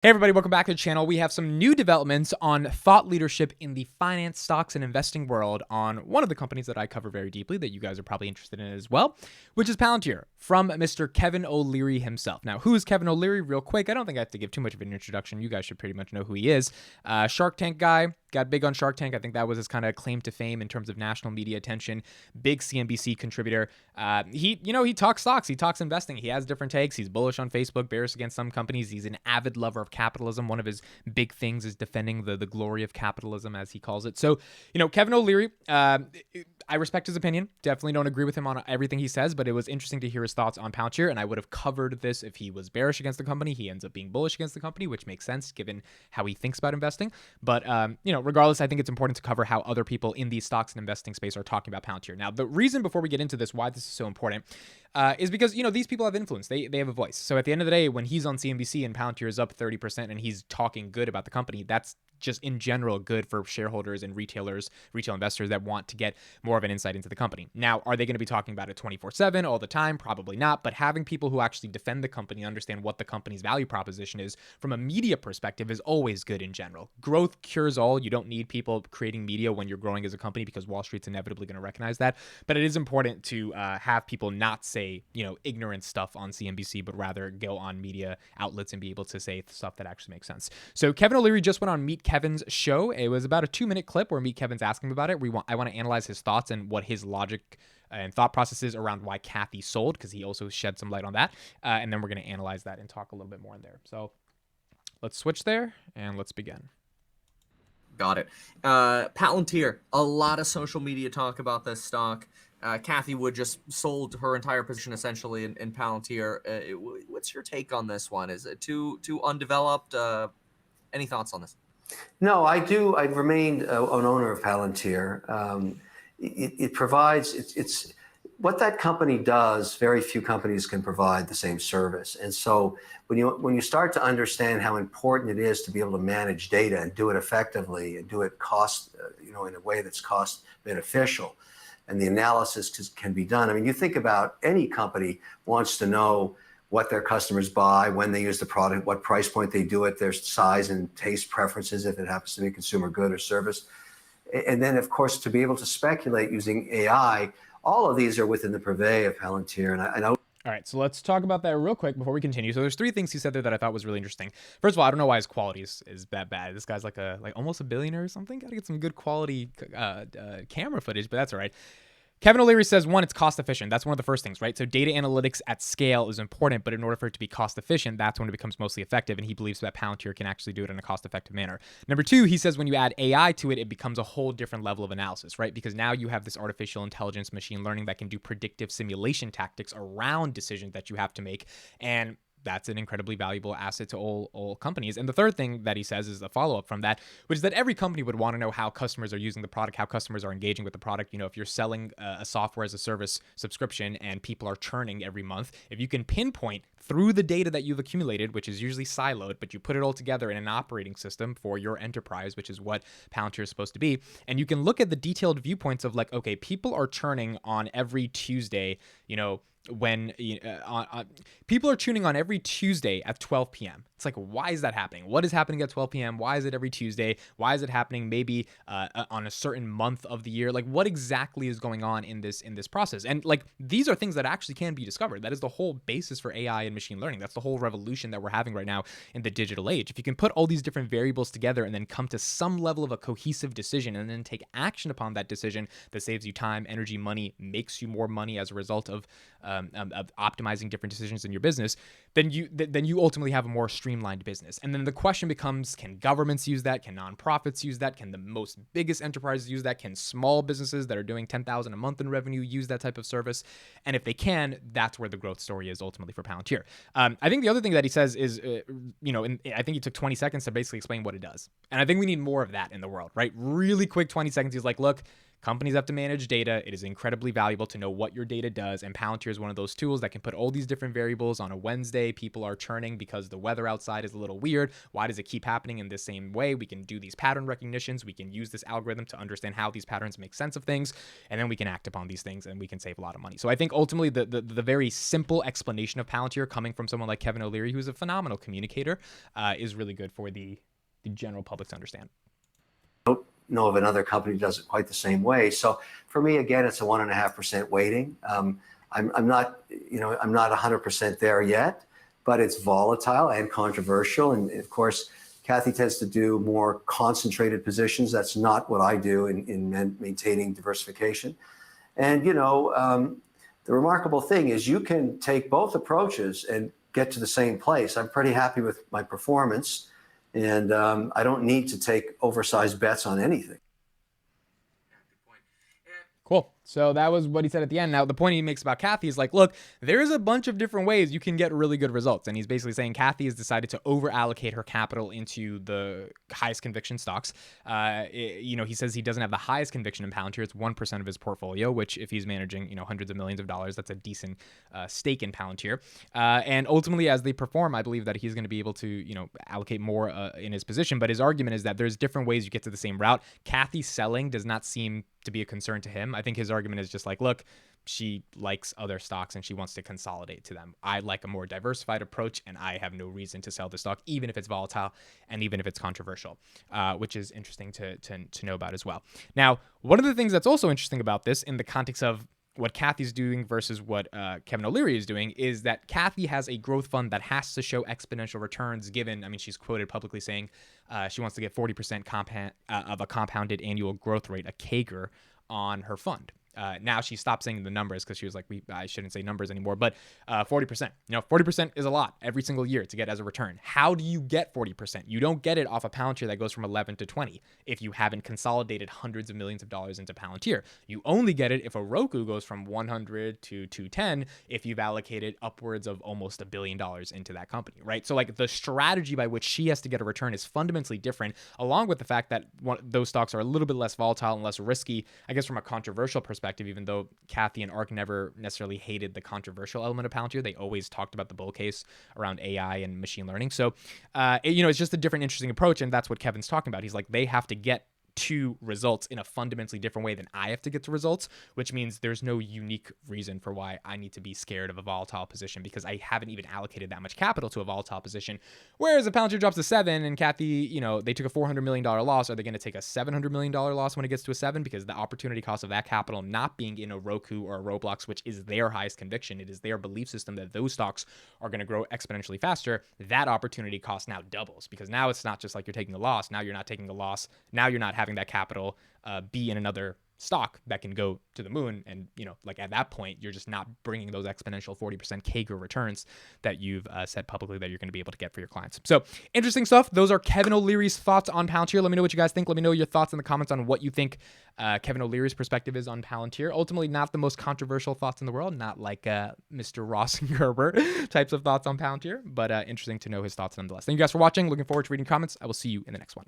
Hey everybody, welcome back to the channel. We have some new developments on thought leadership in the finance, stocks, and investing world on one of the companies that I cover very deeply that you guys are probably interested in as well, which is Palantir from Mr. Kevin O'Leary himself. Now, who is Kevin O'Leary? Real quick, I don't think I have to give too much of an introduction. You guys should pretty much know who he is. Shark Tank guy, got big on Shark Tank. I think that was his kind of claim to fame in terms of national media attention. Big CNBC contributor. He talks stocks. He talks investing. He has different takes. He's bullish on Facebook, bearish against some companies. He's an avid lover of capitalism. One of his big things is defending the glory of capitalism, as he calls it. So, Kevin O'Leary, I respect his opinion. Definitely don't agree with him on everything he says, but it was interesting to hear his thoughts on Palantir, and I would have covered this if he was bearish against the company. He ends up being bullish against the company, which makes sense given how he thinks about investing. But, regardless, I think it's important to cover how other people in the stocks and investing space are talking about Palantir. Now, the reason before we get into this, why this is so important, is because, these people have influence. They have a voice. So at the end of the day, when he's on CNBC and Palantir is up 30% and he's talking good about the company, that's just in general good for shareholders and retail investors that want to get more of an insight into the company. Now, are they going to be talking about it 24/7 all the time? Probably not, but having people who actually defend the company, understand what the company's value proposition is from a media perspective is always good in general. Growth cures all. You don't need people creating media when you're growing as a company because Wall Street's inevitably going to recognize that, but it is important to have people not say, ignorant stuff on CNBC, but rather go on media outlets and be able to say stuff that actually makes sense. So Kevin O'Leary just went on Meet Kevin's show. It was about a 2-minute clip where Meet Kevin's asking him about it. I want to analyze his thoughts and what his logic and thought processes around why Kathy sold, because he also shed some light on that. And then we're going to analyze that and talk a little bit more in there. So let's switch there and let's begin. Got it. Palantir, a lot of social media talk about this stock. Kathy Wood just sold her entire position essentially in Palantir. What's your take on this one? Is it too undeveloped? Any thoughts on this? No, I do. I've remained an owner of Palantir. It provides, it's what that company does. Very few companies can provide the same service. And so when you start to understand how important it is to be able to manage data and do it effectively and do it in a way that's cost beneficial, and the analysis can be done. I mean, you think about any company wants to know what their customers buy, when they use the product, what price point they do it, their size and taste preferences, if it happens to be a consumer good or service. And then, of course, to be able to speculate using AI, all of these are within the purvey of Palantir. And I know. All right, so let's talk about that real quick before we continue. So there's 3 things he said there that I thought was really interesting. First of all, I don't know why his quality is that bad. This guy's like almost a billionaire or something. Got to get some good quality camera footage, but that's all right. Kevin O'Leary says, 1, it's cost efficient. That's one of the first things, right? So data analytics at scale is important, but in order for it to be cost efficient, that's when it becomes mostly effective. And he believes that Palantir can actually do it in a cost effective manner. Number 2, he says when you add AI to it, it becomes a whole different level of analysis, right? Because now you have this artificial intelligence machine learning that can do predictive simulation tactics around decisions that you have to make. And that's an incredibly valuable asset to all companies. And the third thing that he says is a follow-up from that, which is that every company would want to know how customers are using the product, how customers are engaging with the product. If you're selling a software as a service subscription and people are churning every month, if you can pinpoint through the data that you've accumulated, which is usually siloed, but you put it all together in an operating system for your enterprise, which is what Palantir is supposed to be, and you can look at the detailed viewpoints of like, okay, people are churning on every Tuesday, when people are tuning on every Tuesday at 12 p.m. It's like, why is that happening? What is happening at 12 p.m.? Why is it every Tuesday? Why is it happening maybe on a certain month of the year? Like, what exactly is going on in this process? And like, these are things that actually can be discovered. That is the whole basis for AI and machine learning. That's the whole revolution that we're having right now in the digital age. If you can put all these different variables together and then come to some level of a cohesive decision and then take action upon that decision that saves you time, energy, money, makes you more money as a result of optimizing different decisions in your business, then you ultimately have a more streamlined business. And then the question becomes, can governments use that? Can nonprofits use that? Can the most biggest enterprises use that? Can small businesses that are doing $10,000 a month in revenue use that type of service? And if they can, that's where the growth story is ultimately for Palantir. I think the other thing that he says is, I think he took 20 seconds to basically explain what it does. And I think we need more of that in the world, right? Really quick 20 seconds. He's like, look, companies have to manage data. It is incredibly valuable to know what your data does. And Palantir is one of those tools that can put all these different variables on a Wednesday. People are churning because the weather outside is a little weird. Why does it keep happening in this same way? We can do these pattern recognitions. We can use this algorithm to understand how these patterns make sense of things. And then we can act upon these things and we can save a lot of money. So I think ultimately the very simple explanation of Palantir coming from someone like Kevin O'Leary, who's a phenomenal communicator, is really good for the general public to understand. I don't know of another company that does it quite the same way. So for me, again, it's a 1.5% weighting. I'm not 100% there yet, but it's volatile and controversial. And of course, Kathy tends to do more concentrated positions. That's not what I do in maintaining diversification. And, the remarkable thing is you can take both approaches and get to the same place. I'm pretty happy with my performance, and I don't need to take oversized bets on anything. Cool. So that was what he said at the end. Now, the point he makes about Kathy is like, look, there's a bunch of different ways you can get really good results. And he's basically saying Kathy has decided to over allocate her capital into the highest conviction stocks. He says he doesn't have the highest conviction in Palantir. It's 1% of his portfolio, which if he's managing, hundreds of millions of dollars, that's a decent stake in Palantir. And ultimately, as they perform, I believe that he's going to be able to, allocate more in his position. But his argument is that there's different ways you get to the same route. Kathy selling does not seem to be a concern to him. I think his argument is just like, look, she likes other stocks and she wants to consolidate to them. I like a more diversified approach and I have no reason to sell the stock, even if it's volatile and even if it's controversial, which is interesting to know about as well. Now, one of the things that's also interesting about this in the context of what Kathy's doing versus what Kevin O'Leary is doing is that Kathy has a growth fund that has to show exponential returns given, she's quoted publicly saying she wants to get 40% of a compounded annual growth rate, a CAGR, on her fund. Now she stopped saying the numbers because she was like, I shouldn't say numbers anymore, but 40%. 40% is a lot every single year to get as a return. How do you get 40%? You don't get it off a Palantir that goes from 11 to 20 if you haven't consolidated hundreds of millions of dollars into Palantir. You only get it if a Roku goes from 100 to 210 if you've allocated upwards of almost $1 billion into that company, right? So like the strategy by which she has to get a return is fundamentally different, along with the fact that those stocks are a little bit less volatile and less risky, I guess from a controversial perspective, even though Kathy and Ark never necessarily hated the controversial element of Palantir. They always talked about the bull case around AI and machine learning. So, it's just a different, interesting approach. And that's what Kevin's talking about. He's like, they have to get to results in a fundamentally different way than I have to get to results, which means there's no unique reason for why I need to be scared of a volatile position because I haven't even allocated that much capital to a volatile position. Whereas if Palantir drops to 7 and Kathy, they took a $400 million loss, are they going to take a $700 million loss when it gets to a 7? Because the opportunity cost of that capital not being in a Roku or a Roblox, which is their highest conviction, it is their belief system that those stocks are going to grow exponentially faster, that opportunity cost now doubles because now it's not just like you're taking a loss. Now you're not taking a loss. Now you're not having that capital be in another stock that can go to the moon. And, at that point, you're just not bringing those exponential 40% CAGR returns that you've said publicly that you're going to be able to get for your clients. So interesting stuff. Those are Kevin O'Leary's thoughts on Palantir. Let me know what you guys think. Let me know your thoughts in the comments on what you think Kevin O'Leary's perspective is on Palantir. Ultimately, not the most controversial thoughts in the world, not like Mr. Ross and Gerber types of thoughts on Palantir, but interesting to know his thoughts nonetheless. Thank you guys for watching. Looking forward to reading comments. I will see you in the next one.